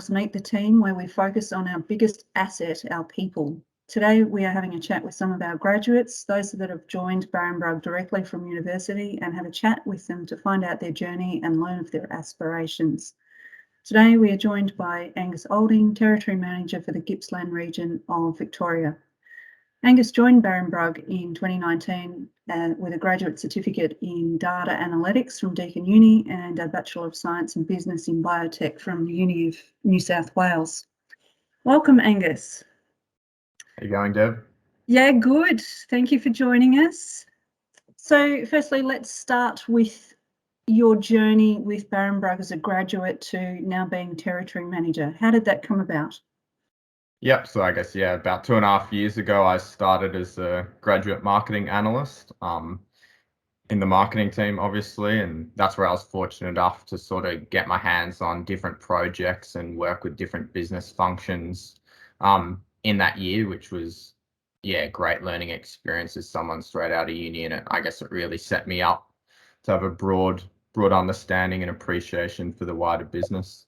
Meet the Team, where we focus on our biggest asset, our people. Today, we are having a chat with some of our graduates, those that have joined Barrenbrug directly from university, and have a chat with them to find out their journey and learn of their aspirations. Today, we are joined by Angus Olding, Territory Manager for the Gippsland region of Victoria. Angus joined Barrenbrug in 2019 with a graduate certificate in data analytics from Deakin Uni and a Bachelor of Science in Business in Biotech from the Uni of New South Wales. Welcome, Angus. How you going, Deb? Yeah, good. Thank you for joining us. So firstly, let's start with your journey with Barrenbrug as a graduate to now being Territory Manager. How did that come about? Yep, so I guess, about 2.5 years ago, I started as a graduate marketing analyst in the marketing team, obviously, and that's where I was fortunate enough to sort of get my hands on different projects and work with different business functions in that year, which was, great learning experience as someone straight out of uni, and I guess it really set me up to have a broad understanding and appreciation for the wider business.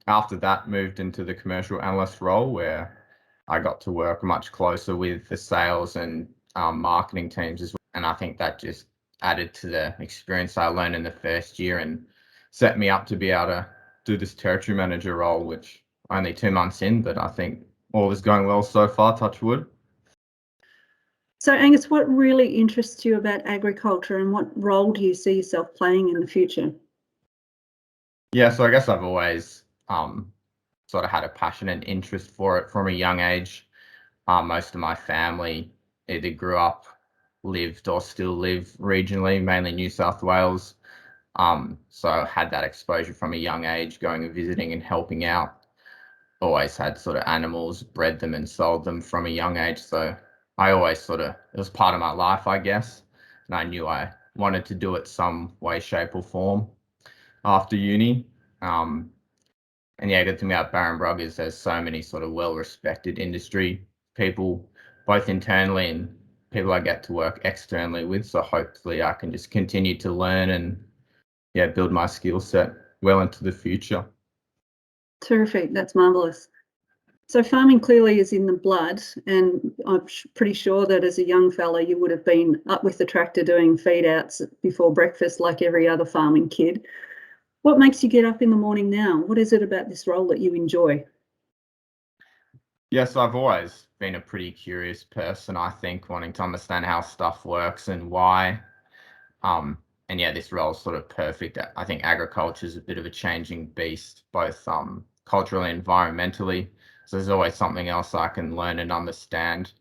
After that, moved into the commercial analyst role where I got to work much closer with the sales and marketing teams as well. And I think that just added to the experience I learned in the first year and set me up to be able to do this territory manager role, which only 2 months in, but I think all is going well so far, touch wood. So Angus, what really interests you about agriculture and what role do you see yourself playing in the future? Yeah, so I guess I've always sort of had a passion and interest for it from a young age. Most of my family either grew up, lived or still live regionally, mainly New South Wales. So I had that exposure from a young age, going and visiting and helping out. Always had sort of animals, bred them and sold them from a young age. So I always it was part of my life, I guess. And I knew I wanted to do it some way, shape or form after uni. And good thing about Barrenbrug is there's so many sort of well-respected industry people, both internally and people I get to work externally with. So hopefully I can just continue to learn and build my skill set well into the future. Terrific, that's marvellous. So farming clearly is in the blood, and I'm pretty sure that as a young fella you would have been up with the tractor doing feed outs before breakfast like every other farming kid. What makes you get up in the morning now? What is it about this role that you enjoy? Yes, I've always been a pretty curious person, I think, wanting to understand how stuff works and why. And this role is sort of perfect. I think agriculture is a bit of a changing beast, both culturally and environmentally. So there's always something else I can learn and understand.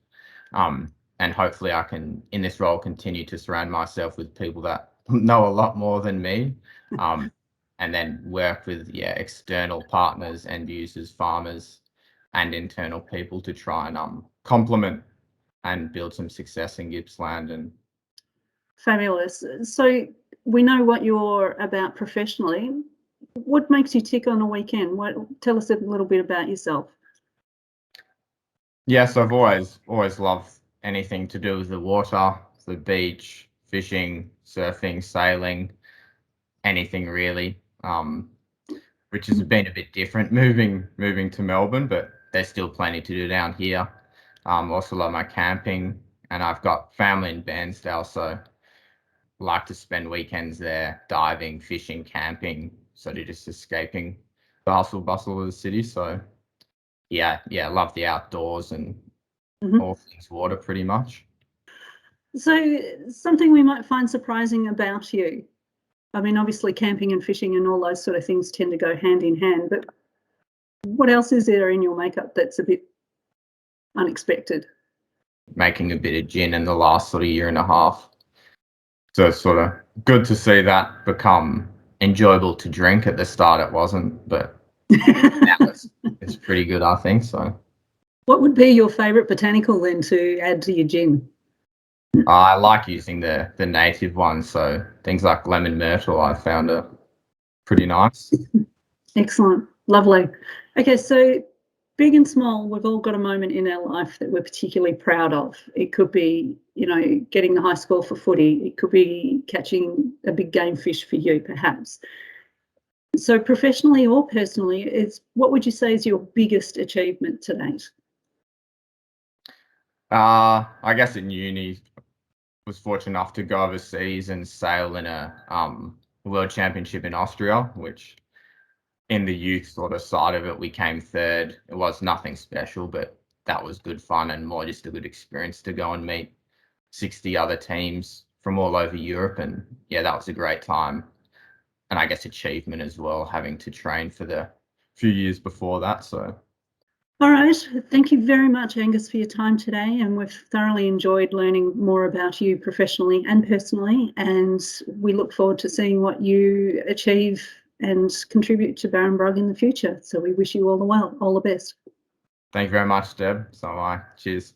And hopefully I can, in this role, continue to surround myself with people that know a lot more than me. And then work with external partners, end users, farmers, and internal people to try and complement and build some success in Gippsland. And fabulous. So we know what you're about professionally. What makes you tick on a weekend? Tell us a little bit about yourself. Yes, I've always loved anything to do with the water, the beach, fishing, surfing, sailing, anything really. Which has been a bit different moving to Melbourne, but there's still plenty to do down here. Also love my camping, and I've got family in Bairnsdale, so like to spend weekends there, diving, fishing, camping, sort of just escaping the hustle bustle of the city. So love the outdoors and all things water pretty much. So something we might find surprising about you. I mean, obviously camping and fishing and all those sort of things tend to go hand in hand, but what else is there in your makeup that's a bit unexpected? Making a bit of gin in the last sort of year and a half. So it's sort of good to see that become enjoyable to drink. At the start it wasn't, but now it's pretty good, I think. So what would be your favourite botanical then to add to your gin? I like using the native ones, so things like lemon myrtle I found are pretty nice. Excellent, lovely. Okay, so big and small, we've all got a moment in our life that we're particularly proud of. It could be, getting the high score for footy. It could be catching a big game fish for you, perhaps. So professionally or personally, what would you say is your biggest achievement to date? I guess in uni, was fortunate enough to go overseas and sail in a world championship in Austria, which in the youth sort of side of it, we came third. It was nothing special, but that was good fun and more just a good experience to go and meet 60 other teams from all over Europe. And yeah, that was a great time. And I guess achievement as well, having to train for the few years before that. So All right. Thank you very much, Angus, for your time today. And we've thoroughly enjoyed learning more about you professionally and personally. And we look forward to seeing what you achieve and contribute to Barrenbrug in the future. So we wish you all the best. thank you very much, Deb. So am I. Cheers.